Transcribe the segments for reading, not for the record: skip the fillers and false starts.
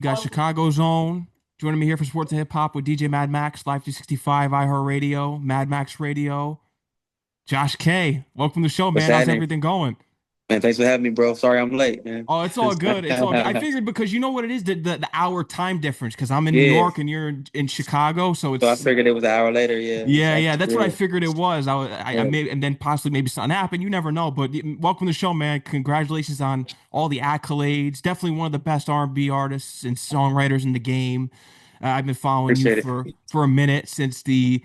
We got Chicago's own. Joining me here for Sports and Hip Hop with DJ Mad Max, Live 365, iHeartRadio, Mad Max Radio. Josh K, welcome to the show, What's man. How's happening? everything going? Man, thanks for having me, bro. Sorry I'm late, man. Oh, it's all good. It's all good. I figured because you know what it is, the hour time difference, because I'm in New Yeah. York and you're in Chicago. So So I it's figured it was an hour later. Yeah. yeah, yeah. That's what I Yeah. figured it was. I Yeah. may, and then possibly maybe something happened. You never know. But welcome to the show, man. Congratulations on all the accolades. Definitely one of the best R&B artists and songwriters in the game. I've been following you Appreciate for it. a minute since the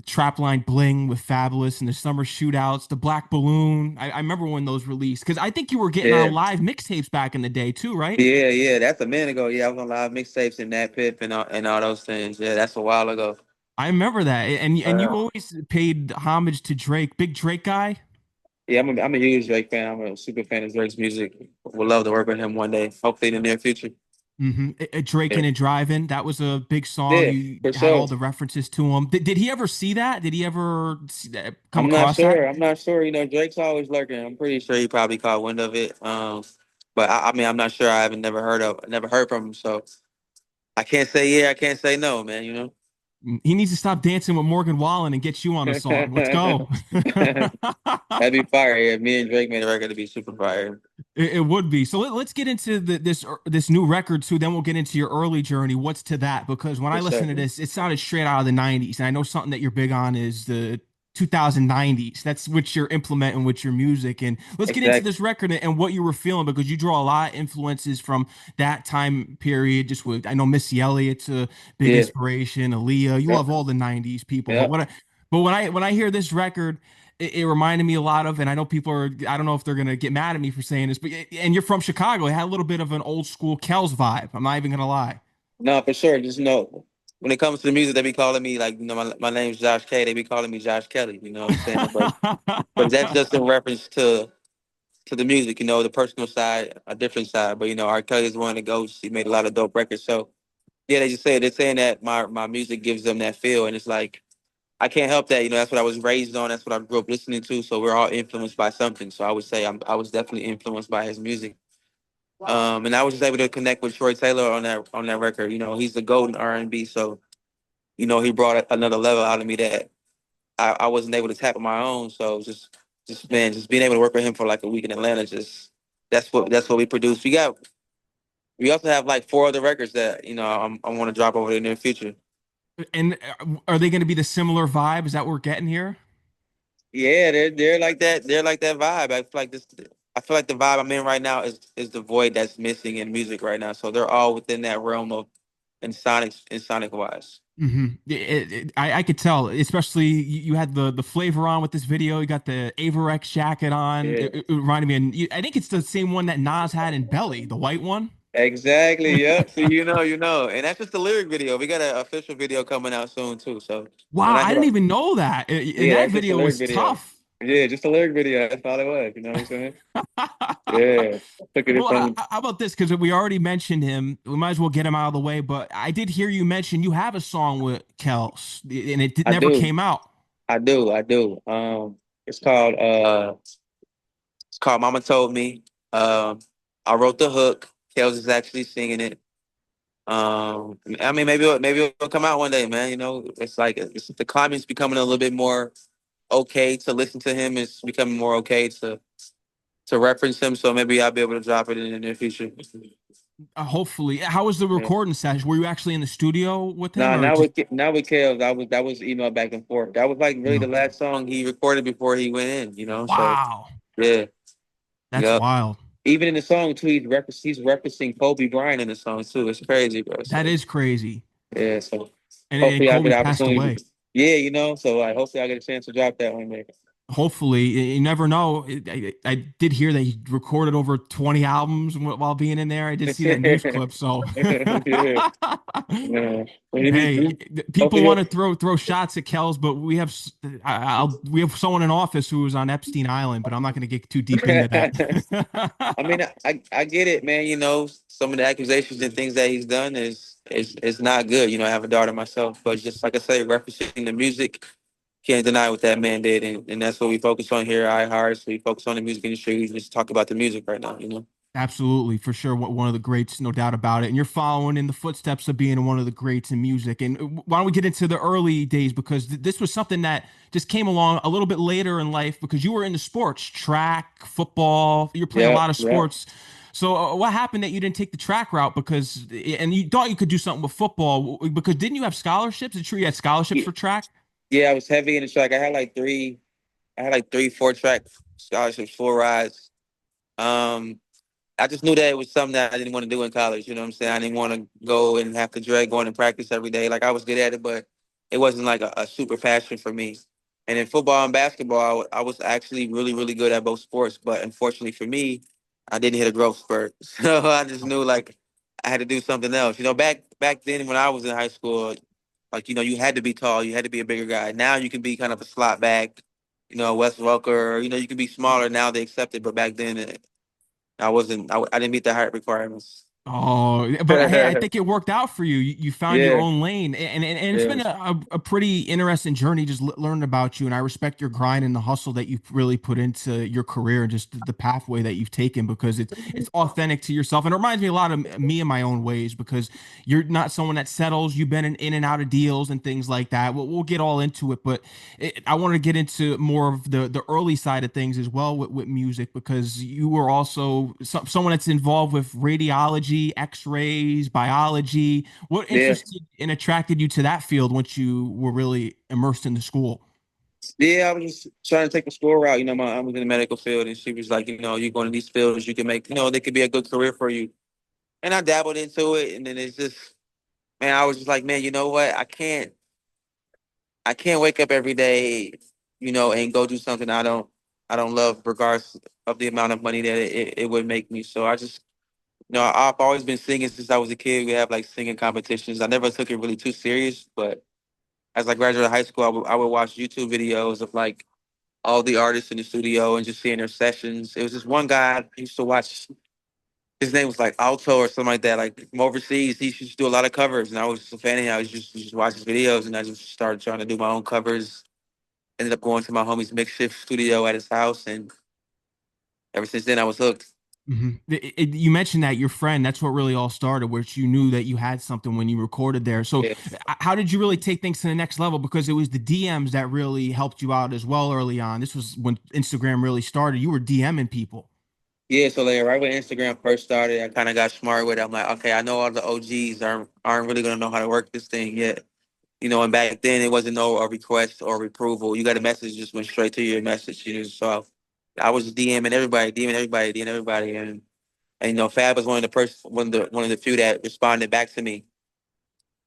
Trap Line Bling with Fabolous and the Summer Shootouts, the Black Balloon. I remember when those released because I think you were getting on Yeah. live mixtapes back in the day too, right? Yeah, yeah. That's a minute ago. Yeah, I was on live mixtapes and that Pip and all those things. Yeah, that's a while ago. I remember that, and you Uh, always paid homage to Drake, big Drake guy. yeah, I'm a huge Drake fan. I'm a super fan of Drake's music. Would love to work with him one day. Hopefully in the near future. Draking Yeah. and Driving. That was a big song. Yeah, You for had sure. all the references to him. Did he ever see that? Did he ever see that, come I'm not across that? sure. I'm not sure. You know, Drake's always lurking. I'm pretty sure he probably caught wind of it. But I mean, I'm not sure. I haven't never heard from him. So I can't say yeah. I can't say no, man. You know. He needs to stop dancing with Morgan Wallen and get you on a song. Let's go. That'd be fire. Yeah, me and Drake made a record to be super fire. It would be. So let's get into this new record too. Then we'll get into your early journey. What's to that? Because when I For listen sure. to this, it sounded straight out of the 90s. And I know something that you're big on is the 2090s. That's what you're implementing with your music. And let's get into Exactly. this record and what you were feeling because you draw a lot of influences from that time period. Just with I know Missy Elliott's a big Yeah. inspiration, Aaliyah. You Yep. love all the 90s people. Yep. But when I hear this record it reminded me a lot of, and I know people are, I don't know if they're gonna get mad at me for saying this, but and you're from Chicago, it had a little bit of an old school Kells vibe. I'm not even gonna lie. No, for sure. Just know when it comes to the music, they be calling me like, my name's Josh K. They be calling me Josh Kelly. You know what I'm saying? But that's just in reference to the music. You know, the personal side, a different side. But R. Kelly is one of the ghosts. He made a lot of dope records. So yeah, they're saying that my music gives them that feel, and it's like I can't help that. That's what I was raised on. That's what I grew up listening to. So we're all influenced by something. So I would say I was definitely influenced by his music. And I was just able to connect with Troy Taylor on that record. He's the golden R&B. So he brought another level out of me that I wasn't able to tap on my own. So just man, just being able to work with him for like a week in Atlanta, just that's what we produced. We also have like four other records that I want to drop over in the near future. And are they gonna be the similar vibe? Is that what we're getting here? Yeah, they're like that. They're like that vibe. I feel like this. I feel like the vibe I'm in right now is the void that's missing in music right now. So they're all within that realm of in sonic wise. I could tell, especially you had the flavor on with this video. You got the Averex jacket on. Yeah, It reminded me, and I think it's the same one that Nas had in Belly, the white one. exactly. Yep. See, and that's just the lyric video. We got an official video coming out soon too. So when Wow, I I hit didn't up, even know that. And yeah, that that's just a video lyric was video. tough. Yeah, just a lyric video. That's all it was. You know what I'm saying? Yeah. Took it Well, from. how about this? Because we already mentioned him. We might as well get him out of the way. But I did hear you mention you have a song with Kels, and I never do. came out. I do. It's called Mama Told Me. I wrote the hook. Kels is actually singing it. I mean, maybe it'll come out one day, man. It's like the climate's becoming a little bit more okay to listen to him. It's becoming more okay to reference him. So maybe I'll be able to drop it in the near future. Hopefully, how was the Yeah. recording session? Were you actually in the studio with him, Nah, or just now with Kels, that was email back and forth. That was like really the okay? last song he recorded before he went in. So Wow, yeah, that's yeah. wild. Even in the song too, he's referencing Kobe Bryant in the song too. It's crazy, bro. That So is crazy. yeah, so And hopefully I'll get Kobe an passed opportunity. away. Yeah, so like hopefully I get a chance to drop that one day. Hopefully, you never know. I did hear that he recorded over 20 albums while being in there. I did see that news clip. So, Yeah, yeah. hey, people Hopefully want he'll. to throw shots at Kells, but we have someone in office who was on Epstein Island, but I'm not going to get too deep into that. I mean, I get it, man. Some of the accusations and things that he's done is not good. I have a daughter myself, but just like I say, referencing the music, can't deny what that man did, and that's what we focus on here at iHeart. So we focus on the music industry. We just talk about the music right now. Absolutely, for sure. One of the greats, no doubt about it. And you're following in the footsteps of being one of the greats in music. And why don't we get into the early days? Because this was something that just came along a little bit later in life because you were into sports, track, football. You're playing a Yeah, lot of yeah. sports. So what happened that you didn't take the track route because, and you thought you could do something with football because didn't you have scholarships? It's true you had scholarships Yeah, for track? yeah, I was heavy in the track. I had like three, four track scholarships, four rides. Um, I just knew that it was something that I didn't want to do in college. You know what I'm saying? I didn't want to go and have to drag going to practice every day. Like I was good at it, but it wasn't like a super passion for me. And in football and basketball, I was actually really, really good at both sports. But unfortunately for me, I didn't hit a growth spurt. So I just knew like I had to do something else. You know, back then when I was in high school, like you had to be tall, you had to be a bigger guy. Now you can be kind of a slot back, Wes Welker. You can be smaller now. They accept it, but back then I wasn't. I didn't meet the height requirements. Oh, but hey, I think it worked out for you. You found your Yeah, own lane, and it's yeah, been a pretty interesting journey just learning about you. And I respect your grind and the hustle that you've really put into your career and just the pathway that you've taken because it's authentic to yourself. And it reminds me a lot of me in my own ways because you're not someone that settles. You've been in and out of deals and things like that. We'll get all into it, but I want to get into more of the early side of things as well with music because you were also someone that's involved with radiology, x-rays, biology. What yeah, interested and attracted you to that field once you were really immersed in the school? yeah. I was just trying to take the school route. I was in the medical field, and she was like, you're going to these fields, you can make, they could be a good career for you. And I dabbled into it, and then it's just, man, I was just like, man, you know what? I can't wake up every day, and go do something I don't love, regardless of the amount of money that it would make me. So I just, I've always been singing since I was a kid. We have like singing competitions. I never took it really too serious, but as I graduated high school, I would watch YouTube videos of like all the artists in the studio and just seeing their sessions. It was just one guy I used to watch. His name was like Alto or something like that. Like from overseas, he used to do a lot of covers, and I was just a fan of him. I was just watch his videos, and I just started trying to do my own covers. Ended up going to my homie's Makeshift Studio at his house, and ever since then, I was hooked. You mentioned that your friend, that's what really all started, which you knew that you had something when you recorded there. So, Yeah, how did you really take things to the next level? Because it was the DMs that really helped you out as well early on. This was when Instagram really started. You were DMing people. yeah. So like right when Instagram first started, I kind of got smart with it. I'm like, okay, I know all the OGs aren't really gonna know how to work this thing yet. And back then it wasn't no request or approval. You got a message, just went straight to your message. So I was DMing everybody, DMing everybody, and Fab was one of the few that responded back to me.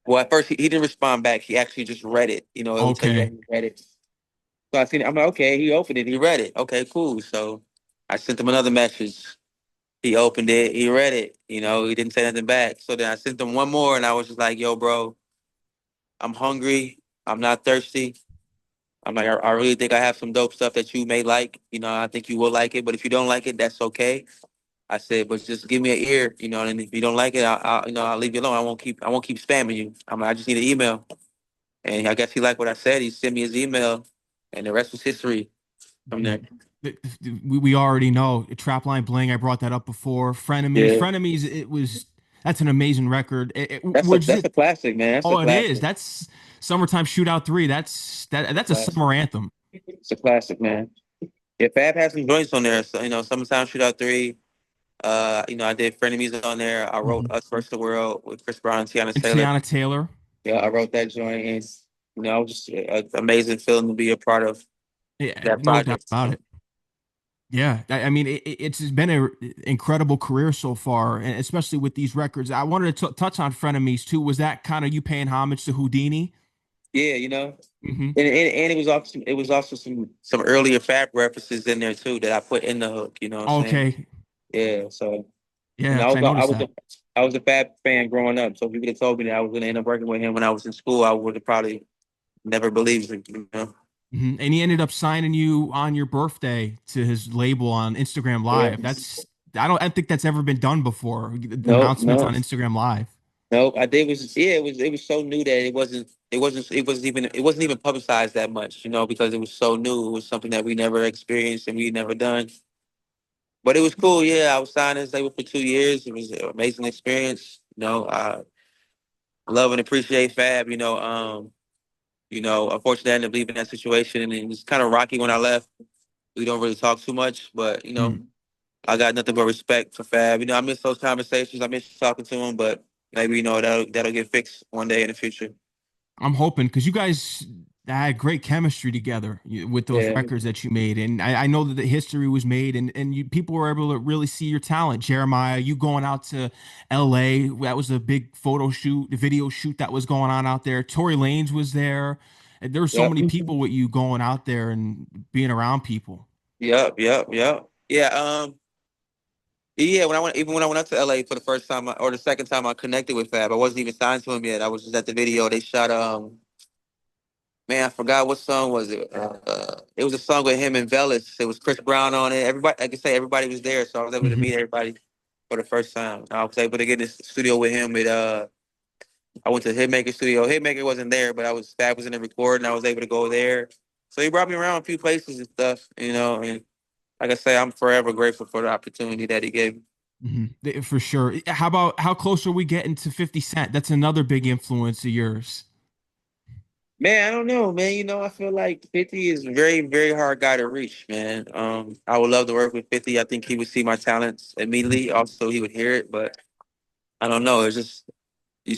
Well, at first he didn't respond back. He actually just read it. It would tell you that Okay. he read it. So I seen it. I'm like, okay, he opened it. He read it. Okay, cool. So I sent him another message. He opened it. He read it. He didn't say nothing back. So then I sent him one more, and I was just like, yo, bro, I'm hungry. I'm not thirsty. I'm like, I really think I have some dope stuff that you may like. I think you will like it. But if you don't like it, that's okay. I said, but just give me an ear, and if you don't like it, I'll leave you alone. I won't keep spamming you. I'm like, I just need an email. And I guess he liked what I said. He sent me his email, and the rest was history from there. We already know Trap Line Bling. I brought that up before. Frenemies, Yeah, Frenemies. That's an amazing record. Would that's you? a classic, man. That's a Oh, it is. classic. That's Summertime Shootout 3. That's a Classic. summer anthem. It's a classic, man. Yeah, Fab has some joints on there. So Summertime Shootout 3. I did Frenemies on there. I wrote Mhm. Us Versus the World with Chris Brown and Tiana And Taylor. Teyana Taylor. Yeah, I wrote that joint, and it was just an amazing feeling to be a part of Yeah, that no doubt project. about it. Yeah, I mean, it's been an incredible career so far, and especially with these records. I wanted to touch on Frenemies too. Was that kind of you paying homage to Houdini? Yeah, Hmm. and it was also some earlier Fab references in there too that I put in the hook. You know what I'm saying? Okay. Yeah. So Yeah, because I noticed that. I was a Fab fan growing up. So if you would have told me that I was going to end up working with him when I was in school, I would have probably never believed it. And he ended up signing you on your birthday to his label on Instagram Yeah. Live. I think that's ever been done before. The Nope. announcements No. on Instagram Live. Nope. I did was yeah. It was so new that it wasn't even publicized that much. Because it was so new. It was something that we never experienced and we never done. But it was cool. Yeah, I was signed as label for 2 years. It was an amazing experience. I love and appreciate Fab. Unfortunately, I ended up leaving that situation, and it was kind of rocky when I left. We don't really talk too much, but Mm. I got nothing but respect for Fab. I miss those conversations. I miss talking to him, but maybe that'll get fixed one day in the future. I'm hoping because you guys had great chemistry together with those Yeah, records that you made, and I know that the history was made, and people were able to really see your talent. Jeremiah, you going out to L.A. That was a big photo shoot, the video shoot that was going on out there. Tory Lanez was there, and there were so yep, many people with you going out there and being around people. yep. Yeah, yeah. When I went out to LA for the first time or the second time I connected with Fab, I wasn't even signed to him yet. I was just at the video. They shot man, I forgot what song was it. It was a song with him and Velas. It was Chris Brown on it. Everybody, I can say everybody was there, so I was able to Mhm. meet everybody for the first time. I was able to get in the studio with him. I went to Hitmaker studio. Hitmaker wasn't there, but Fab was in the recording. I was able to go there. So he brought me around a few places and stuff, and like I say, I'm forever grateful for the opportunity that he gave me. For sure. How close are we getting to 50 Cent? That's another big influence of yours. Man, I don't know, man. I feel like 50 is a very, very hard guy to reach, man. I would love to work with 50. I think he would see my talents immediately. Also, he would hear it, but I don't know. It's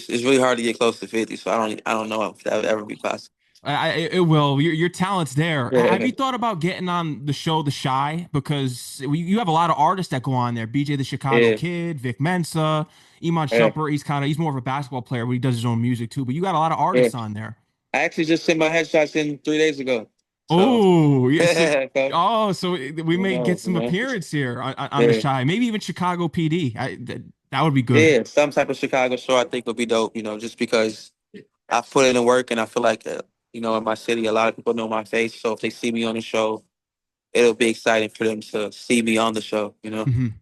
really hard to get close to 50. So I don't know if that would ever be possible. It will. Your talent's there. Have Yeah, you thought about getting on the show The Shy? Because you have a lot of artists that go on there. BJ the Chicago yeah, Kid, Vic Mensa, Iman yeah, Shumpert. He's more of a basketball player, but he does his own music too. But you got a lot of yeah. artists on there. I actually just sent my headshots in 3 days ago. So, Oh, yeah. So, so so we who may get knows, some man? appearance here on The Yeah, Shy. Maybe even Chicago PD. That would be good. yeah. Some type of Chicago show I think would be dope. Just because I put in the work and I feel like, in my city, a lot of people know my face. So if they see me on the show, it'll be exciting for them to see me on the show.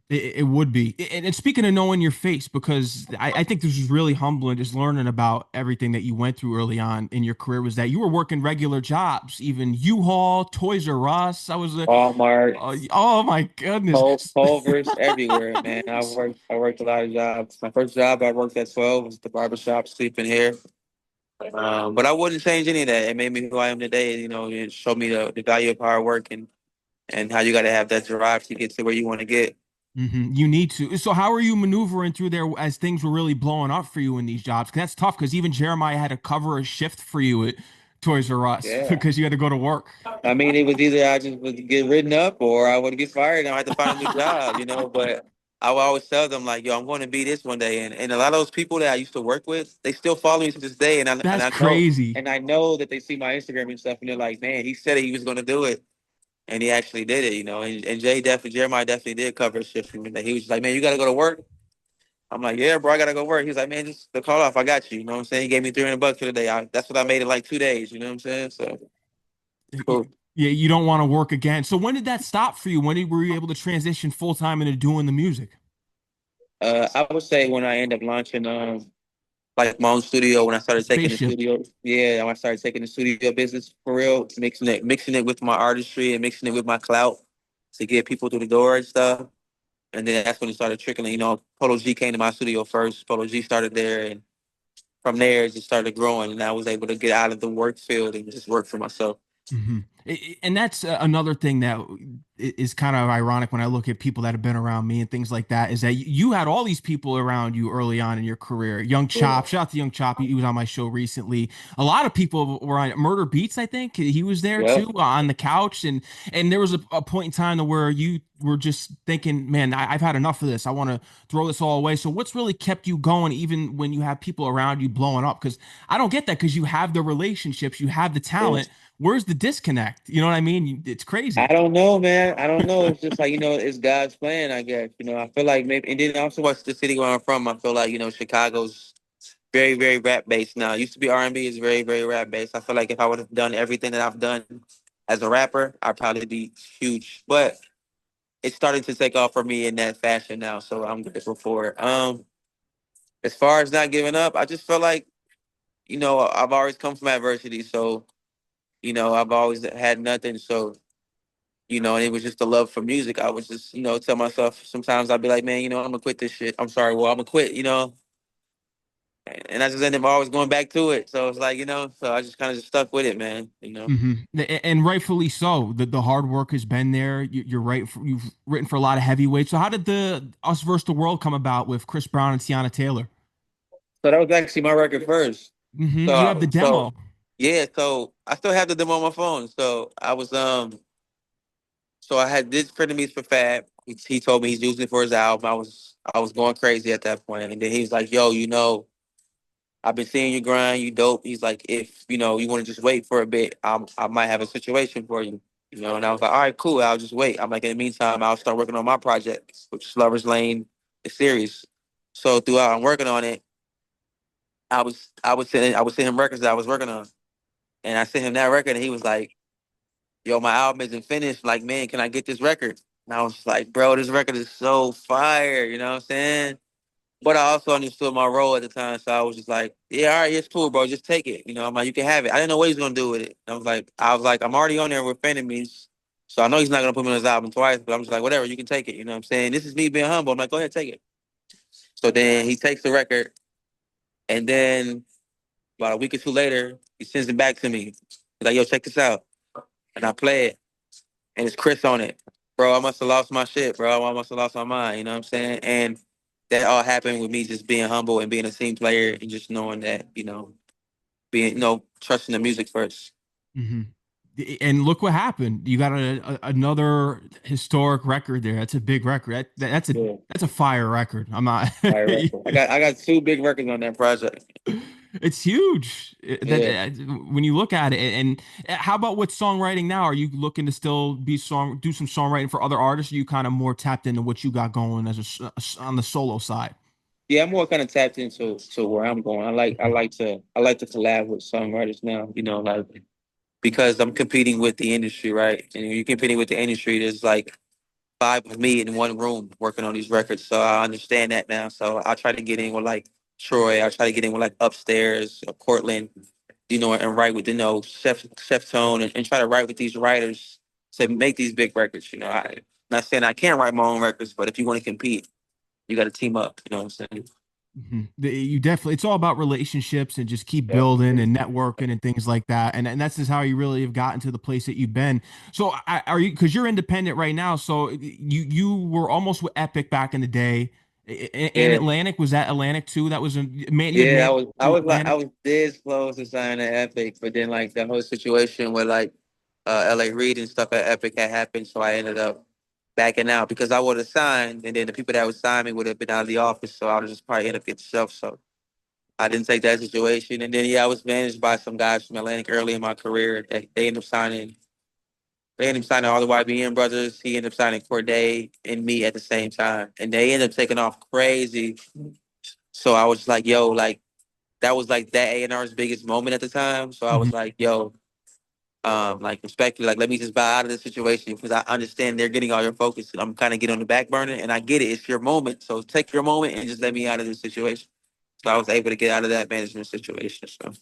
It would be. And speaking of knowing your face, because I think this is really humbling, just learning about everything that you went through early on in your career, was that you were working regular jobs, even U-Haul, Toys R Us. I was Walmart, oh my goodness. Culver's, everywhere, man. I worked a lot of jobs. My first job I worked at 12 was the barbershop, sleeping here. But I wouldn't change any of that. It made me who I am today. It showed me the value of hard work and how you got to have that drive to get to where you want to get. You need to. So how are you maneuvering through there as things were really blowing up for you in these jobs? 'Cause that's tough because even Jeremiah had to cover a shift for you at Toys R Us Yeah. because you had to go to work. I mean, it was either I just would get written up or I would get fired and I had to find a new job. But I would always tell them, like, yo, I'm going to be this one day. And a lot of those people that I used to work with, they still follow me to this day. And I, and That's I know crazy. and I know that they see my Instagram and stuff and they're like, man, he said he was going to do it. And he actually did it. And Jeremiah definitely did cover a shift for me. He was like, man, you got to go to work. I'm like, yeah, bro, I gotta go work. He's like, man, just the call off. I got you. You know what I'm saying? He gave me $300 for the day. That's what I made in like 2 days. You know what I'm saying? So cool. Yeah, you don't want to work again. So when did that stop for you? Were you able to transition full time into doing the music? I would say when I end up launching like my own studio, when I started taking the Spaceship. studio, yeah, when I started taking the studio business for real, mixing it with my artistry and mixing it with my clout to get people through the door and stuff. And then that's when it started trickling. Polo G came to my studio first. Polo G started there, and from there it just started growing. And I was able to get out of the work field and just work for myself. hmm And that's another thing that is kind of ironic when I look at people that have been around me and things like that, is that you had all these people around you early on in your career. Young Chop, shout out to Young Chop. He was on my show recently. A lot of people were on Murder Beats, I think. He was there Yep. too on the couch. And there was a point in time where you were just thinking, man, I've had enough of this. I want to throw this all away. So what's really kept you going even when you have people around you blowing up? Because I don't get that, because you have the relationships, you have the talent. Where's the disconnect? You know what I mean? It's I crazy. don't know, man. I don't know. It's just like, it's God's plan, I guess. I feel like maybe, and then also what's the city where I'm from, I feel like, Chicago's very, very rap based now. It used to be R&B, is very, very rap based. I feel like if I would have done everything that I've done as a rapper, I'd probably be huge. But it's starting to take off for me in that fashion now. So I'm grateful for it. As far as not giving up, I just feel like, I've always come from adversity. So, I've always had nothing. So you know, and it was just the love for music. I was just, you know, tell myself sometimes I'd be like, man, you know, I'm gonna quit this shit. I'm sorry, well, I'm gonna quit, you know. And I just ended up always going back to it. So it's like, you know, so I just kind of just stuck with it, man. You know. And rightfully so. The hard work has been there. You're right. You've written for a lot of heavyweights. So how did the Us versus the World come about with Chris Brown and Teyana Taylor? So that was actually my record first. You have the So demo. yeah, so I still have the demo on my phone. So so I had this friend of me for Fab. He told me he's using it for his album. I was going crazy at that point, and then he was like, "Yo, you know, I've been seeing you grind. You dope." He's like, "If you know you want to just wait for a bit, I might have a situation for you." You know, and I was like, "All right, cool. I'll just wait." I'm like, in the meantime, I'll start working on my project, which is Lovers Lane, the series. So throughout I'm working on it, I was sending him records that I was working on, and I sent him that record, and he was like, yo, my album isn't finished. Like, man, can I get this record? And I was like, bro, this record is so fire. You know what I'm saying? But I also understood my role at the time. So I was just like, yeah, all right, it's cool, bro. Just take it. You know, I'm like, you can have it. I didn't know what he's going to do with it. I was like, I'm already on there with Frenemies. So I know he's not going to put me on his album twice, but I'm just like, whatever, you can take it. You know what I'm saying? This is me being humble. I'm like, go ahead, take it. So then he takes the record. And then about a week or two later, he sends it back to me. He's like, yo, check this out. And I play it. And it's Chris on it. Bro, I must have lost my shit, bro. I must have lost my mind, you know what I'm saying? And that all happened with me just being humble and being a team player and just knowing that, you know, being, you know, trusting the music first. hmm And look what happened. You got another historic record there. That's a big record. Yeah. That's a fire record. I'm not. All right, right. I got two big records on that project. It's huge. Yeah. When you look at it, and how about with songwriting now? Are you looking to still do some songwriting for other artists? Or are you kind of more tapped into what you got going on the solo side? Yeah, I'm more kind of tapped into to where I'm going. I like to collab with songwriters now, you know, like because I'm competing with the industry, right? And when you're competing with the industry, there's like five of me in one room working on these records. So I understand that now. So I try to get in with like Troy. I try to get in with like Upstairs or Portland, you know, and write with, you know, Chef Tone and try to write with these writers to make these big records. You know, I'm not saying I can't write my own records, but if you want to compete, you got to team up. You know what I'm saying? You definitely, it's all about relationships and just keep Yeah. building and networking and things like that. And that's just how you really have gotten to the place that you've been. So are you, because you're independent right now. So you were almost with Epic back in the day. And Yeah. Atlantic, was that Atlantic too? That was man, you had Yeah, man I was I through was like I Atlantic. was this close to signing at Epic, but then like the whole situation with like LA Reid and stuff at Epic had happened, so I ended up backing out because I would have signed, and then the people that would sign me would have been out of the office, so I would just probably end up getting stuff. So I didn't take that situation, and then yeah, I was managed by some guys from Atlantic early in my career. They ended up signing. They ended up signing all the YBN brothers. He ended up signing Corday and me at the same time, and they ended up taking off crazy. So I was like, yo, like that was like that A&R's biggest moment at the time. So I was like, yo, like respectfully, like let me just bow out of this situation because I understand they're getting all your focus. I'm kind of getting on the back burner, and I get it. It's your moment, so take your moment and just let me out of this situation. So I was able to get out of that management situation. So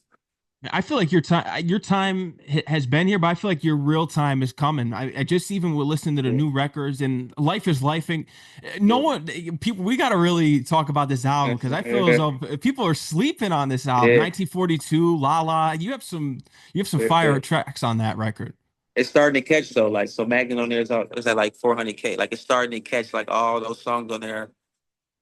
I feel like your time has been here, but I feel like your real time is coming. I just even with listening to the yeah, new records and life is life, and no yeah. one people we got to really talk about this album because I feel as though people are sleeping on this album. Yeah. 1942, La La. You have some fire Yeah. tracks on that record. It's starting to catch though. Like so, Magnet on there is at like 400K. Like it's starting to catch. Like all those songs on there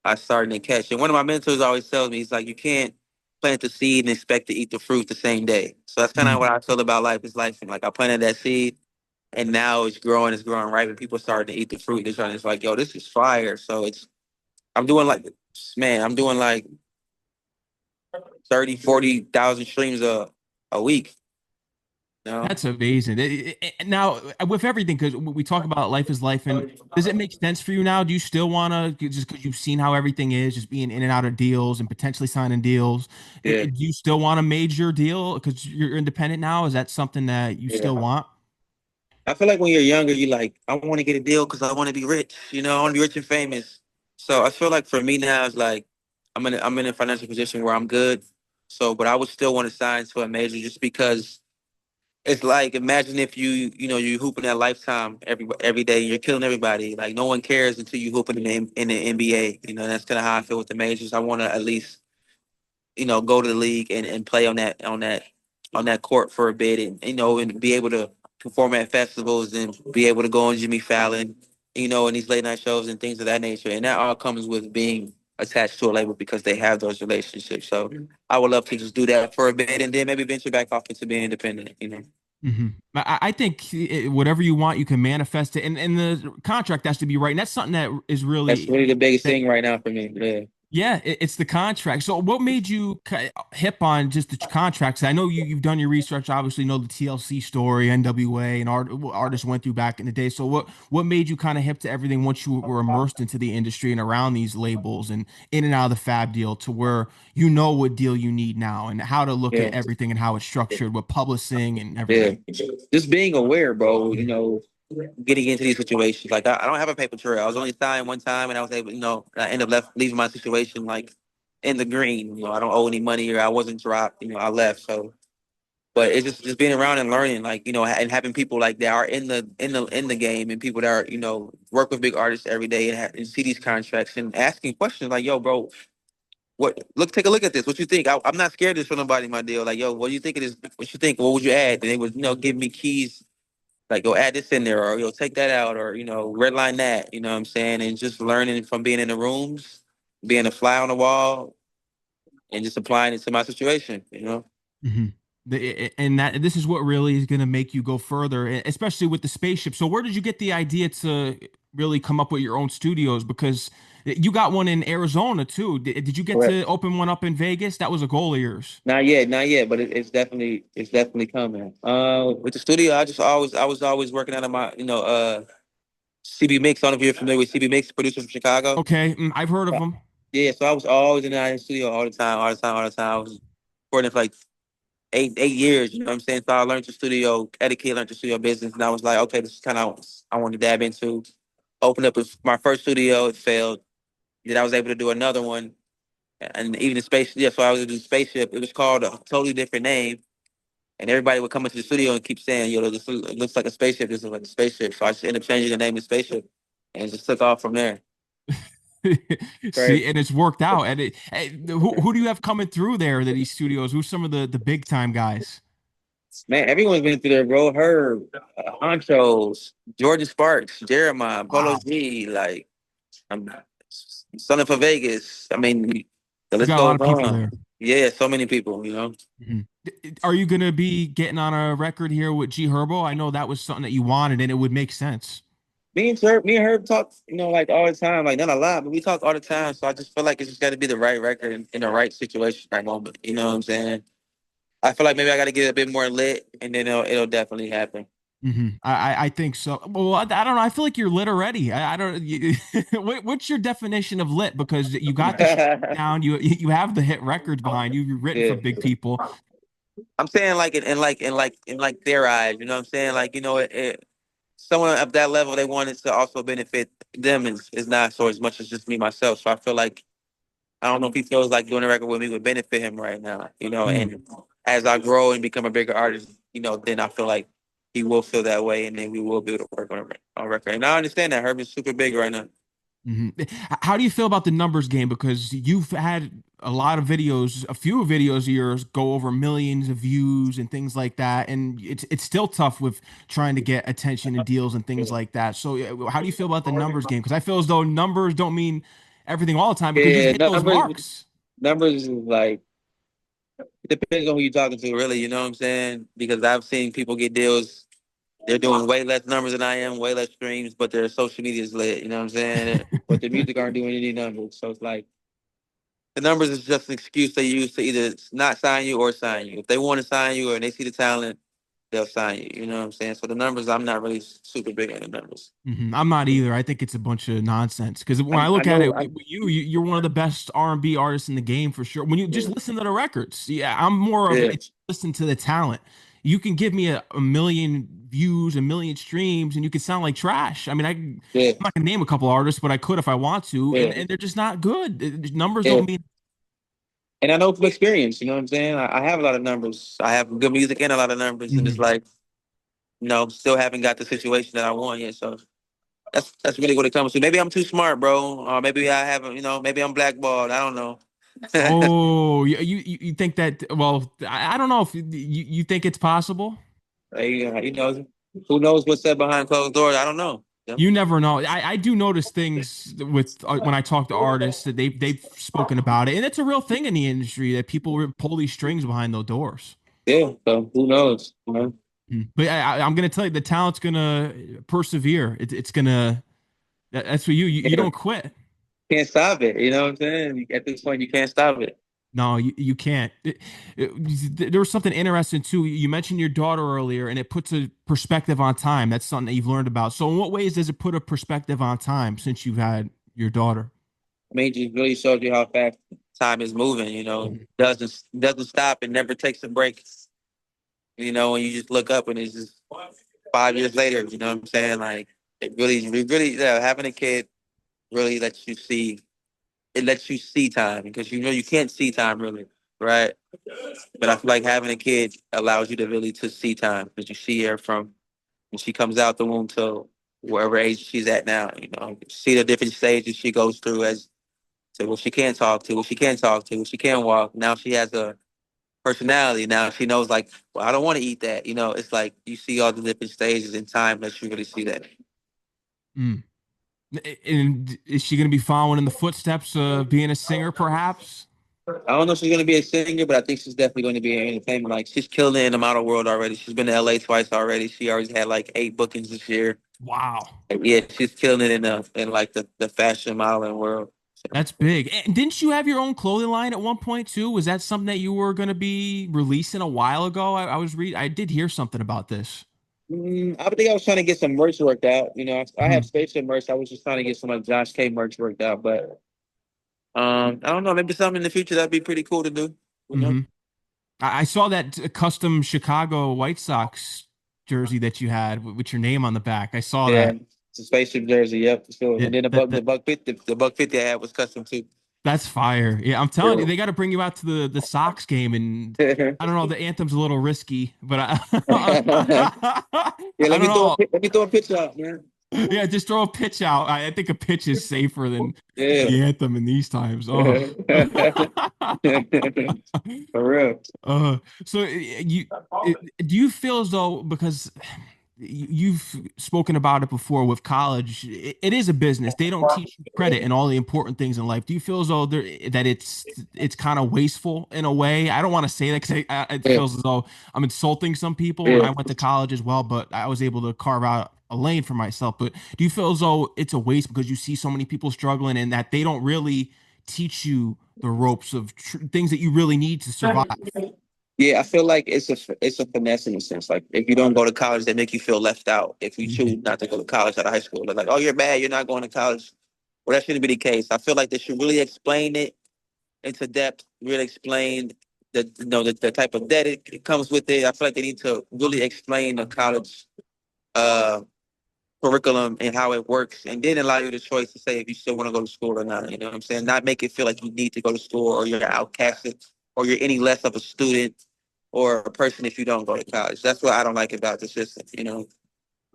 are starting to catch. And one of my mentors always tells me, he's like, you can't plant the seed and expect to eat the fruit the same day. So that's kind of Mhm. what I feel about life is life. And like I planted that seed and now it's growing right. And people starting to eat the fruit. They're trying, it's like, yo, this is fire. So I'm doing like, man, I'm doing like 30, 40,000 streams a week. You know? That's amazing. Now, with everything, because we talk about life is life, and does it make sense for you now? Do you still want to, just because you've seen how everything is, just being in and out of deals and potentially signing deals, Yeah. do you still want a major deal because you're independent now? Is that something that you Yeah. still want? I feel like when you're younger, you like, I want to get a deal because I want to be rich. You know, I want to be rich and famous. So I feel like for me now, it's like I'm in a financial position where I'm good. So, but I would still want to sign to a major just because It's like imagine if you hooping at Lifetime every day. You're killing everybody. Like no one cares until you hooping in the NBA. That's kind of how I feel with the majors. I want to at least go to the league and play on that court for a bit, and be able to perform at festivals and be able to go on Jimmy Fallon, in these late night shows and things of that nature. And that all comes with being attached to a label because they have those relationships. So I would love to just do that for a bit and then maybe venture back off into being independent. Hmm. I think whatever you want, you can manifest it, and the contract has to be right. And that's something that is That's really really the biggest that thing right now for me. Yeah. yeah, it's the contract. So what made you hip on just the contracts? I know you've done your research, obviously know the TLC story, NWA, and what artists went through back in the day. So what made you kind of hip to everything once you were immersed into the industry and around these labels and in and out of the fab deal to where you know what deal you need now and how to look at Yeah. everything and how it's structured with publishing and Yeah. everything. Just being aware, bro, getting into these situations. Like I don't have a paper trail. I was only signed one time and I was able, I ended up leaving my situation like in the green. I don't owe any money or I wasn't dropped, I left. So but it's just being around and learning, like, and having people like that are in the game and people that are, work with big artists every day and see these contracts and asking questions like, yo, bro, take a look at this. What you think? I'm not scared to show nobody my deal. Like, yo, what do you think of this? What you think? What would you add? And they would, give me keys like go add this in there or you'll take that out or redline that, what I'm saying? And just learning from being in the rooms, being a fly on the wall and just applying it to my situation. Hmm. And that this is what really is going to make you go further, especially with the spaceship. So where did you get the idea to really come up with your own studios? Because you got one in Arizona too. Did you get to Correct. open one up in Vegas? That was a goal of yours. Not yet, but it's definitely coming. With the studio, I was always working out of my CB Mix. I don't know if you're familiar with CB Mix, producer from Chicago. Okay, I've heard of them. Yeah, so I was always in the studio all the time, all the time, all the time. I was recording for like 8 years. You know what I'm saying? So I learned the studio etiquette, learned the studio business, and I was like, okay, this is kind of I want to dab into. Opened up my first studio, it failed. Then I was able to do another one, and even the space. Yeah, so I was do Spaceship. It was called a totally different name, and everybody would come into the studio and keep saying, "Yo, this looks like a spaceship. This looks like a spaceship." So I just ended up changing the name to Spaceship, and it just took off from there. See, Crazy. and it's worked out. And who do you have coming through there at these studios? Who's some of the big time guys? Man, everyone's been through there, bro. Herb, Honchos, Jordan Sparks, Jeremiah, Polo Wow, G, like I'm Son for Vegas. I mean, the you list got a lot goes of people on. there. Yeah, so many people. Mhm. Are you gonna be getting on a record here with G Herbo? I know that was something that you wanted, and it would make sense. Me and Herb talk, like all the time, like not a lot, but we talk all the time. So I just feel like it's just got to be the right record in the right situation, right moment. You know what I'm saying? I feel like maybe I got to get a bit more lit, and then it'll definitely happen. I think so. Well, I don't know. I feel like you're lit already. I don't. What's your definition of lit? Because you got the shit down. You have the hit records behind you. You've written for Yeah. big people. I'm saying like in their eyes, you know what I'm saying? Like, someone of that level they want it to also benefit them is not so as much as just me myself. So I feel like I don't know if he feels like doing a record with me would benefit him right now, Mm. and as I grow and become a bigger artist, then I feel like he will feel that way and then we will be able to work on a record. And I understand that Herb is super big right now. How do you feel about the numbers game? Because you've had a lot of videos, a few videos of yours go over millions of views and things like that, and it's still tough with trying to get attention and deals and things like that. So, how do you feel about the numbers game? Because I feel as though numbers don't mean everything all the time because you've Yeah, hit those marks. numbers is like it depends on who you're talking to, really. You know what I'm saying? Because I've seen people get deals. They're doing way less numbers than I am, way less streams, but their social media is lit. You know what I'm saying? But the music aren't doing any numbers. So it's like the numbers is just an excuse they use to either not sign you or sign you. If they want to sign you or they see the talent, they'll sign you. You know what I'm saying? So the numbers, I'm not really super big on the numbers. I'm not either. I think it's a bunch of nonsense because when I I look at know. it, you're one of the best R&B artists in the game for sure. When you just Yeah, listen to the records, yeah, I'm more of yeah, it's listen to the talent. You can give me a million views, a million streams, and you can sound like trash. I mean, I'm yeah, not gonna name a couple artists, but I could if I want to, yeah, and they're just not good. Numbers yeah. don't mean. And I know from experience, you know what I'm saying? I have a lot of numbers. I have good music and a lot of numbers, and it's Mhm. like, still haven't got the situation that I want yet. So that's really what it comes to. Maybe I'm too smart, bro. Or maybe I haven't, maybe I'm blackballed. I don't know. Oh, you think that? Well, I don't know if you think it's possible. Hey, who knows what's said behind closed doors? I don't know. Yeah. You never know. I do notice things with when I talk to artists that they've spoken about it, and it's a real thing in the industry that people pull these strings behind those doors. Yeah. So who knows? But I'm gonna tell you, the talent's gonna persevere. It's gonna. That's what you Yeah. don't quit. Can't stop it. You know what I'm saying? At this point, you can't stop it. No, you can't. There was something interesting too. You mentioned your daughter earlier, and it puts a perspective on time. That's something that you've learned about. So, in what ways does it put a perspective on time since you've had your daughter? I mean, it just really shows you how fast time is moving. Mhm. Doesn't stop and never takes a break. When you just look up and it's just 5 years later. You know what I'm saying? Like it really, yeah, having a kid really lets you see. It lets you see time because you can't see time really, right? But I feel like having a kid allows you to really to see time because you see her from when she comes out the womb to wherever age she's at now. See the different stages she goes through as to what she can talk to, what she can talk to, what she can walk. Now she has a personality. Now she knows like, well, I don't want to eat that. It's like you see all the different stages in time that you really see that. Mm. And is she going to be following in the footsteps of being a singer, perhaps? I don't know if she's gonna be a singer, but I think she's definitely going to be in entertainment. Like she's killing it in the model world already. She's been to LA twice already. She already had like 8 bookings this year. Wow, And yeah, she's killing it in like the fashion modeling world. So, that's big. And didn't you have your own clothing line at one point too? Was that something that you were going to be releasing a while ago? I did hear something about this. I think I was trying to get some merch worked out. I have Hmm. spaceship merch. I was just trying to get some like Josh K merch worked out, but I don't know. Maybe something in the future that'd be pretty cool to do. You know? Hmm. I saw that custom Chicago White Sox jersey that you had with your name on the back. I saw Yeah, that. it's a spaceship jersey. Yep, for sure. And It, then that, the that buck 50 I had was custom too. That's fire. Yeah, I'm telling you, Yeah. they got to bring you out to the Sox game, and Yeah, I don't know, the anthem's a little let I don't let me throw know. a picture out, man. Yeah, just throw a pitch out. I think a pitch is safer than Yeah. the anthem in these times. Oh. For real. Uh, so do you feel as though because you've spoken about it before with college, it is a business. They don't teach you credit and all the important things in life. Do you feel as though that it's kind of wasteful in a way? I don't want to say that because it Yeah, feels as though I'm insulting some people, and yeah. I went to college as well, but I was able to carve out a lane for myself. But do you feel as though it's a waste because you see so many people struggling and that they don't really teach you the ropes of things that you really need to survive? Yeah, I feel like it's a finesse in a sense. Like if you don't go to college, they make you feel left out. If you Mhm. choose not to go to college out of high school, they're like, "Oh, you're bad. You're not going to college." Well, that shouldn't be the case. I feel like they should really explain it into depth. Really explain the type of debt it comes with it. I feel like they need to really explain the college uh curriculum and how it works, and then allow you the choice to say if you still want to go to school or not. You know what I'm saying? Not make it feel like you need to go to school or you're outcasted or you're any less of a student or a person if you don't go to college. That's what I don't like about the system.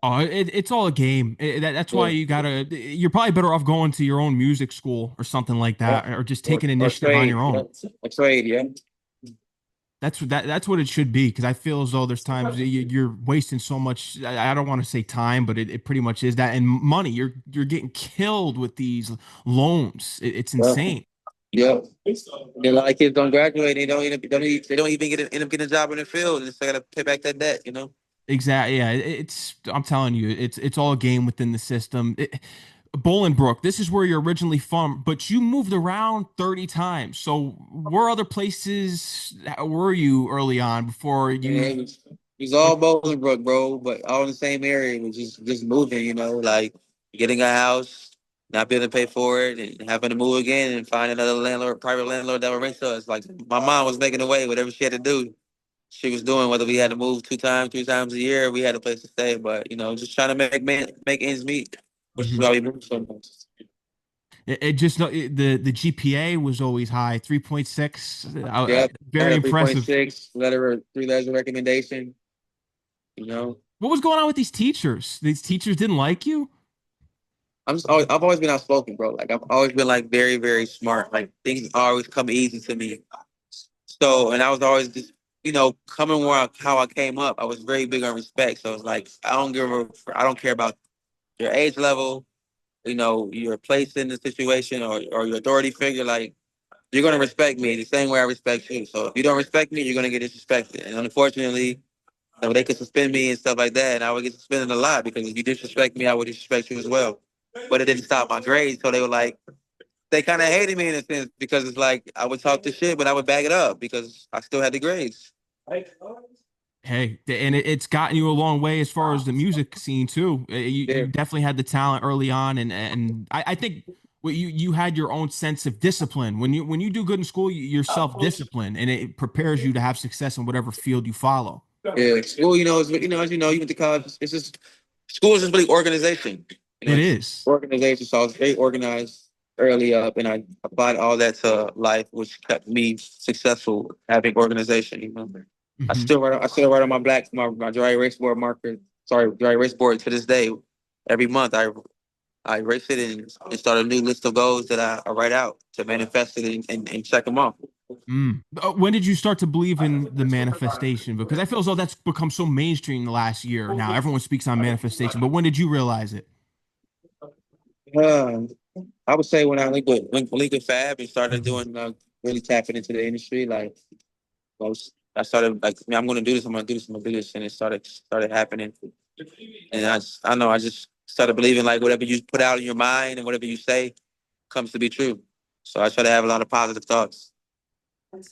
Oh, it's all a game. That's why Yeah. you gotta. You're probably better off going to your own music school or something like Yeah. that, or just Or, taking or initiative on trade. your Yeah. own. A trade, yeah. That's what it should be. Because I feel as though there's times that you're wasting so much. I don't want to say time, but it pretty much is that. And money, you're getting killed with these loans. It's Yeah. insane. Yeah. A lot of kids don't graduate. They don't even end up getting a job in the field. And so they gotta pay back that debt. Exactly. Yeah. It's. I'm telling you, it's all a game within the system. Bolingbrook, this is where you're originally from, but you moved around 30 times. So where other places were you early on before Yeah, you it was went? all Bolingbrook, bro, but all in the same area. It was just moving, like getting a house, not being able to pay for it, and having to move again and find another landlord, private landlord that would rent to us. Like my mom was making away whatever she had to do. She was doing whether we had to move 2 times, 3 times a year, we had a place to stay. But just trying to make ends meet, which is Mhm. why we moved so much. It just the GPA was always high, 3.6. Yeah, I had Very a impressive. 3.6 letter, 3 letters of recommendation. You know, What was going on with these teachers? These teachers didn't like you? I've always been outspoken, bro. Like I've always been like very, very smart. Like things always come easy to me. So, and I was always just, coming how I came up. I was very big on respect. So it's like I don't care about your age level, your place in the situation or your authority figure. Like you're gonna respect me the same way I respect you. So if you don't respect me, you're gonna get disrespected. And unfortunately, they could suspend me and stuff like that, and I would get suspended a lot because if you disrespect me, I would disrespect you as well. But it didn't stop my grades, so they were like, they kind of hated me in a sense because it's like I would talk the shit, but I would back it up because I still had the grades. Hey, and it's gotten you a long way as far as the music scene too. You Yeah, definitely had the talent early on, and I think what you had your own sense of discipline. When you do good in school, you're self-disciplined, and it prepares you to have success in whatever field you follow. yeah. School, as you know, you went to college. It's just school is just really organization. It It's is. organization. So I was very organized early up, and I applied all that to life, which kept me successful having organization. Hmm. I still write on my dry erase board marker. Sorry, dry erase board to this day. Every month, I erase it and start a new list of goals that I write out to manifest it and check them off. Mm. When did you start to believe in the manifestation? Because I feel as though that's become so mainstream the last year. Now everyone speaks on manifestation, but when did you realize it? Uh, I would say when I linked with Fab and started doing really tapping into the industry, like I started like, I'm gonna do this, I'm gonna do this, I'm gonna do this, and it started happening. And I know I just started believing like whatever you put out in your mind and whatever you say comes to be true. So I try to have a lot of positive thoughts.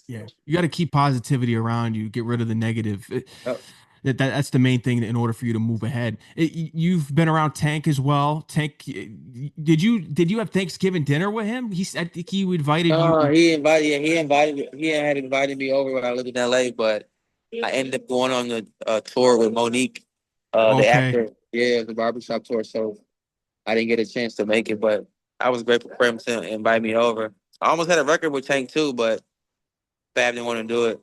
Yeah, you got to keep positivity around you. Get rid of the negative. Yep. That's the main thing in order for you to move ahead. You've been around Tank as well. Tank, did you have Thanksgiving dinner with him? I think he invited you. No, he had invited me over when I lived in LA, but I ended up going on the tour with Monique, the Okay. actor. Yeah, the barbershop tour. So I didn't get a chance to make it, but I was grateful for him to invite me over. I almost had a record with Tank too, but Fab didn't want to do it.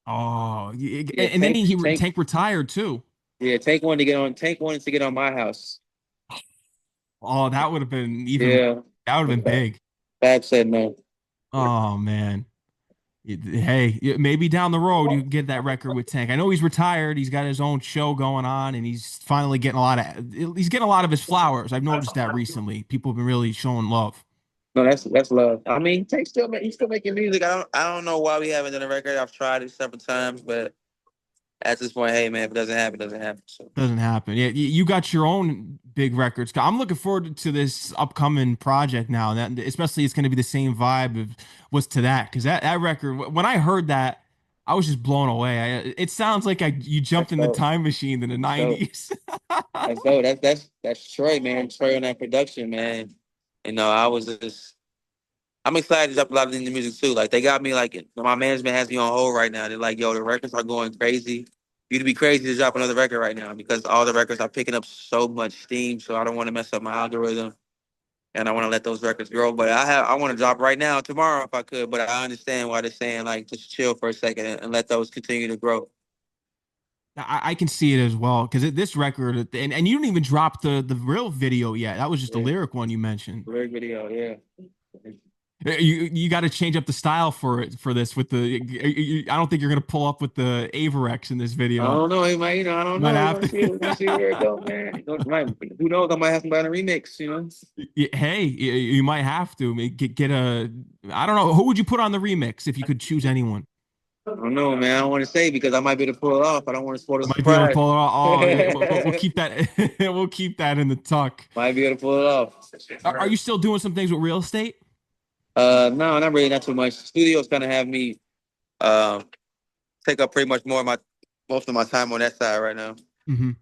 Oh, Yeah, and then Tank retired too. Tank wanted to get on my house. Oh, that would have been even. Yeah, That would have been big. Fab said no. Oh man. Hey, maybe down the road you can get that record with Tank. I know he's retired. He's got his own show going on, and he's finally getting a lot of. He's getting a lot of his flowers. I've noticed that recently. People have been really showing love. No, that's love. I mean, he's still making music. I don't know why we haven't done a record. I've tried it several times, but at this point, hey man, if it doesn't happen, it doesn't happen. So Doesn't happen. Yeah, you got your own big records. I'm looking forward to this upcoming project now. That especially it's going to be the same vibe of What's To That because that record. When I heard that, I was just blown away. It sounds like you jumped that's in the dope. time machine in the That's dope. '90s. That's dope. That's Troy, man. Troy on that production, man. I was just I'm excited to drop a lot of the new music too. Like they got me like my management has me on hold right now. They're like, yo, the records are going crazy. You'd be crazy to drop another record right now because all the records are picking up so much steam. So I don't want to mess up my algorithm and I want to let those records grow. But I want to drop right now, tomorrow if I could. But I understand why they're saying like just chill for a second and let those continue to grow. I can see it as well because this record and you didn't even drop the real video yet. That was just the Yeah, lyric one you mentioned. great video. Yeah. You got to change up the style for this with I don't think you're gonna pull up with the Averex in this I video. don't know. He might, I don't You might know. have We're gonna see where it to. goes, man. Who knows? I might have somebody in a remix. Hey, you might have to get a. I don't know who would you put on the remix if you could choose anyone. I don't know, man. I don't want to say because I might be able to pull it off. I don't want to spoil the Might be able to surprise. pull it off. Oh, yeah, we'll keep that. We'll keep that in the tuck. Might be able to pull it off. Are you still doing some things with real estate? No, not really, not too much. Studios kind of have me um take up pretty much most of my time on that side right now. Hmm.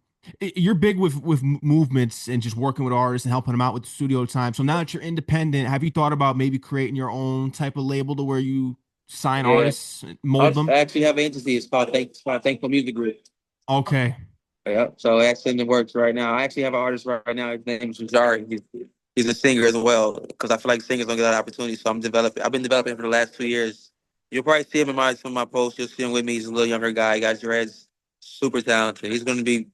You're big with movements and just working with artists and helping them out with the studio time. So now that you're independent, have you thought about maybe creating your own type of label to where you sign Yeah, artists, mold I them? actually have an entity. It's called Thankful Music Group. Okay. Yeah, so that's in the works right now. I actually have an artist right now. His name is Jari. He's a singer as well, because I feel like singers don't get a lot of opportunities. So I'm developing. I've been developing for the last 2 years. You'll probably see him in some of my posts. You'll see him with me. He's a little younger guy. He got dreads. Super talented. He's gonna be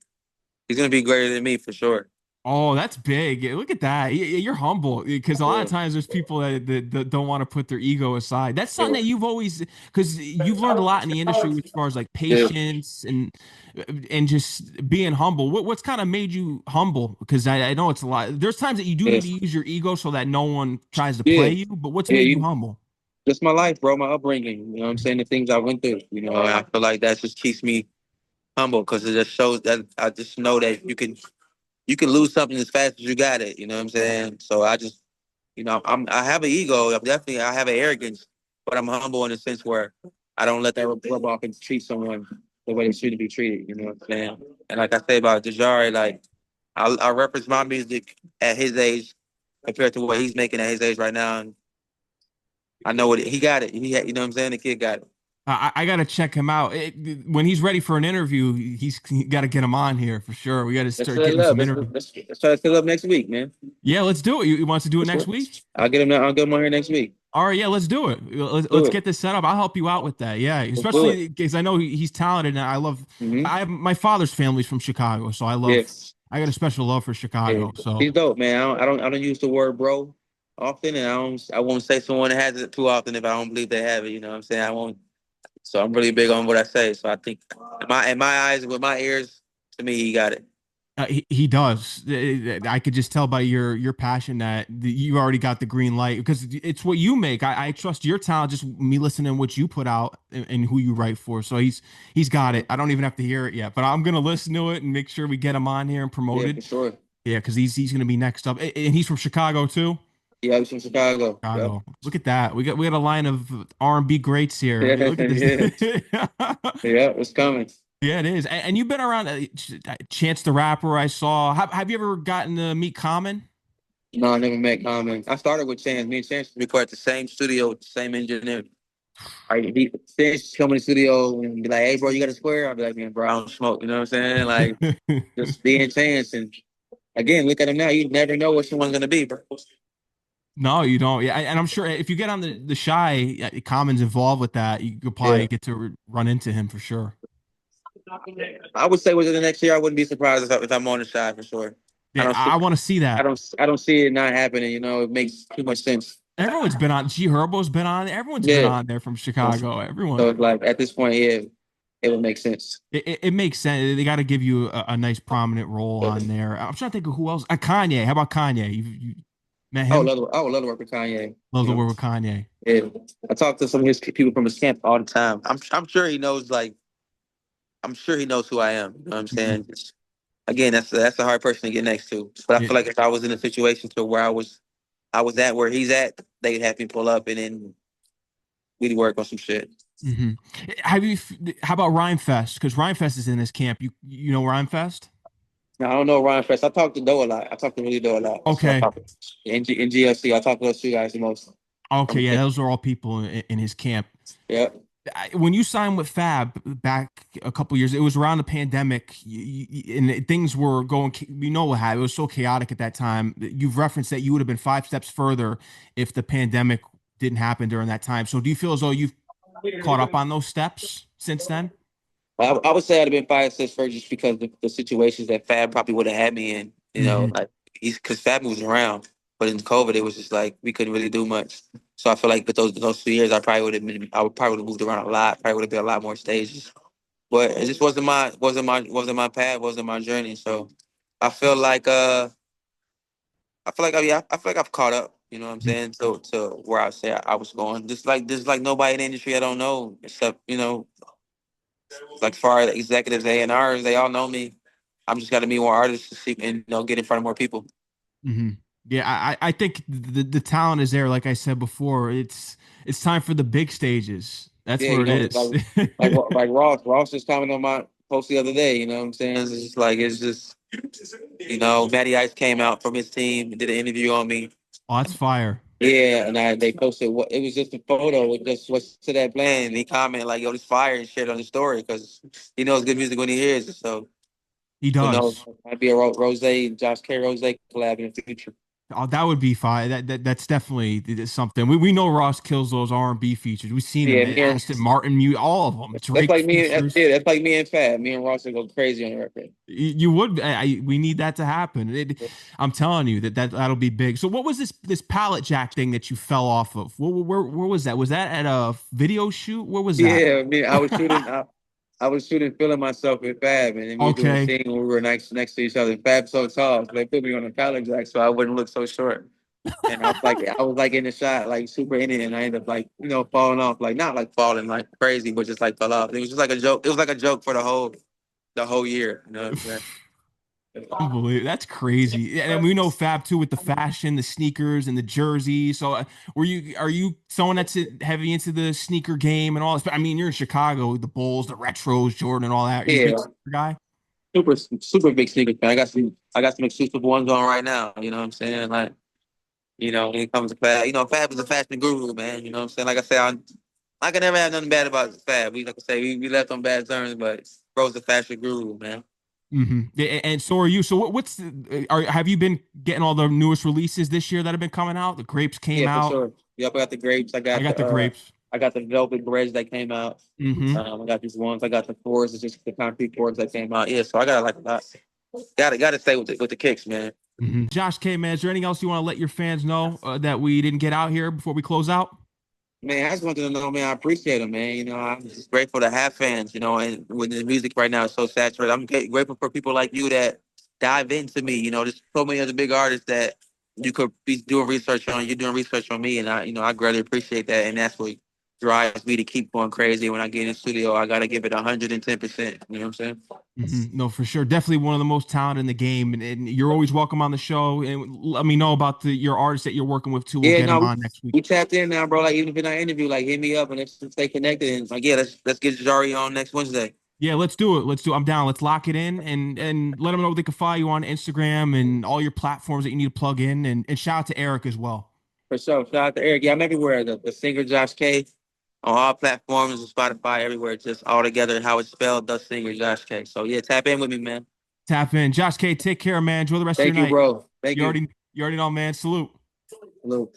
greater than me for sure. Oh, that's big. Look at that. You're humble because a lot Yeah. of times there's people that don't want to put their ego aside. That's something Yeah. that you've always, because you've learned a lot in the industry as far as like Yeah. patience and just being humble. What's kind of made you humble? Because I know it's a lot. There's times that you do Yeah. need to use your ego so that no one tries to Yeah. play you. But what's Yeah. made you humble? That's my life, bro. My upbringing. You know what I'm saying? The things I went through. And I feel like that just keeps me humble because it just shows that I just know that you can lose something as fast as you got it. You know what I'm saying? So I just, I have an ego. I have an arrogance, but I'm humble in a sense where I don't let that rub off and treat someone the way they should be treated. You know what I'm saying? And like I say about Dejari, like I reference my music at his age compared to what he's making at his age right now. And I know what he got it. You know what I'm saying? The kid got it. I got to check him out. When he's ready for an interview, he's got to get him on here for sure. We got to Let's start set it getting up. some Let's, interview. let's, let's try to set it up next week, man. Yeah, let's do it. You wants to do it next week? I'll get him on here next week. All right, yeah, let's do it. Do Let's it. get this set up. I'll help you out with that. Yeah, Let's do it. especially because I know he's talented, and I love. Mm-hmm. I have my father's family's from Chicago, so I love. Yes. I got a special love for Yeah. Chicago. So He's dope, man. I don't use the word bro often, and I won't say someone has it too often if I don't believe they have it. You know what I'm saying? I won't. So I'm really big on what I say. So I think in my eyes, with my ears, to me, he got it. he does. I could just tell by your passion that you already got the green light because it's what you make. I trust your talent. Just me listening to what you put out and who you write for. So he's got it. I don't even have to hear it yet, but I'm gonna listen to it and make sure we get him on here and Yeah, for promoted. sure. Yeah, because he's gonna be next up, and he's from Chicago too. Yeah, he's from Chicago. Yep. Chicago. Look at that. We got a line of R&B greats here. Yeah, Look at this. yeah, yeah. It's coming. Yeah, it is. And you've been around Chance the Rapper. I saw. Have you ever gotten to meet Common? No, I never met Common. I started with Chance. Me and Chance record at the same studio, the same engineer. Chance come in the studio and be like, "Hey, bro, you got a square?" I'll be like, "Man, bro, I don't smoke." You know what I'm saying? Like, just being Chance. And again, look at him now. You never know what someone's gonna be, bro. No, you don't. Yeah, and I'm sure if you get on the shy, Common's involved with that. You could Yeah. probably get to run into him for sure. I would say within the next year, I wouldn't be surprised if I'm on the side for sure. I Yeah, don't see, I want to see I that. don't, I don't see it not happening. It makes too much sense. Everyone's been on. G Herbo's been on. Everyone's been Yeah. on there from So Chicago. Everyone. it's like at this point, yeah, it would make sense. It makes sense. They got to give you a nice prominent role Yeah. on there. I'm trying to think of who else. Kanye. How about Kanye? You met I would him? love to, I would love to work with Kanye. Love You to know, work with Kanye. yeah. I talk to some of his people from his camp all the time. I'm sure he knows. Like, I'm sure he knows who I am. You know what I'm Mhm. saying? Again, that's a hard person to get next to. But I Yeah. feel like if I was in a situation to where I was at where he's at, they'd have me pull up and then we'd work on some shit. hmm Have you? How about Rhyme Fest? Because Rhyme Fest is in this camp. You know Rhyme Fest? Now I don't know Ryan Fest. I talk to Doe a lot. I talk to really Doe a lot. That's what I Okay. talk to. In GFC, I talk to those two guys the most. Okay. Um, Yeah, those are all people in his camp. yeah. When you signed with Fab back a couple years, it was around the pandemic, and things were going. You know what happened? It was so chaotic at that time. You've referenced that you would have been 5 steps further if the pandemic didn't happen during that time. So, do you feel as though you've caught up on those steps since then? I would say I'd have been 5 6 first just because the situations that Fab probably would have had me in. Hmm Like he's because Fab moves around, but in COVID it was just like we couldn't really do much. So I feel like with those 2 years, I would probably would have moved around a lot. Probably would have been a lot more stages. But it just wasn't my path, wasn't my journey. So I feel like I feel like I've caught up. You know what I'm saying? To where I say I was going. Just like nobody in the industry I don't know except like far as executives, A&Rs, they all know me. I'm just got to meet more artists to see and get in front of more people. hmm Yeah, I think the talent is there. Like I said before, it's time for the big stages. That's Yeah, where it like is. like Ross just commented on my post the other day. You know what I'm saying? It's just Matty Ice came out from his team and did an interview on me. Oh, that's fire. Yeah, and they posted what it was just a photo with just what's to that plan. And he commented like, "Yo, this fire," and shared it on the story because he knows good music when he hears it. So He who knows? does. Might be a Rose Josh K Rose collab in the future. Oh, that would be fine. That's definitely something. We know Ross kills those R&B features. We've seen him Yeah, at Aston Martin, mute all of them. that's Drake like me. features. Yeah, that's like me and Fab. Me and Ross will go crazy on the record. You would. We need that to happen. I'm telling you that'll be big. So, what was this pallet jack thing that you fell off of? Where was that? Was that at a video shoot? Where was that? Yeah, me. I was shooting. I was shooting, feeling myself with Fab, and then we were doing a Okay. scene where we were next to each other. Fab's so tall, so they put me on a pallet jack so I wouldn't look so short. And I was like in the shot, like super in it, and I ended up like falling off, like not like falling like crazy, but just like fell off. It was just like a joke. It was like a joke for the whole year. You know what I'm saying? Unbelievable. That's crazy. And we know Fab too with the fashion, the sneakers, and the jersey. So, are you someone that's heavy into the sneaker game and all this? I mean, you're in Chicago, the Bulls, the retros, Jordan, and all that. Are you a Yeah, big sneaker guy? super big sneaker fan. I got some exclusive ones on right now. You know what I'm saying? Like, when it comes to Fab, Fab is a fashion guru, man. You know what I'm saying? Like I say, I can never have nothing bad about Fab. Like I say, we left on bad terms, but bro's a fashion guru, man. And so are you. So have you been getting all the newest releases this year that have been coming out? The grapes came Yeah, for out. sure. Yep, I got the grapes. I I got got the grapes. I got the velvet breads that came out. hmm I got these ones. I got the fours. It's just the concrete fours that came out. Yeah, so I got like a lot. Got to stay with the kicks, man. Josh K, man, is there anything else you want to let your fans know that we didn't get out here before we close out? Man, I just wanted to know, man. I appreciate them, man. I'm just grateful to have fans. And when the music right now is so saturated, I'm grateful for people like you that dive into me. There's so many other big artists that you could be doing research on. You're doing research on me, and I greatly appreciate that. And that's what drives me to keep going crazy. When I get in the studio, I gotta give it 110%. You know what I'm saying? No, for sure. Definitely one of the most talented in the game. And you're always welcome on the show. And let me know about your artists that you're working with too. We'll Yeah, get them no, on next week. we tapped in now, bro. Like even if it's not an interview, like hit me up and let's stay connected. And like, yeah, let's get Jari on next Wednesday. Yeah, let's do it. Let's do it. I'm down. Let's lock it in and let them know they can follow you on Instagram and all your platforms that you need to plug in. And shout out to Eric as well. For sure. Shout out to Eric. Yeah, I'm everywhere. The singer Josh K on all platforms, Spotify, everywhere. Just all together how it's spelled, the singer Josh K. So yeah, tap in with me, man. Tap in. Josh K, take care, man. Enjoy the rest of your Thank you, night. bro. Thank You you. already you already know, man. Salute. Hello.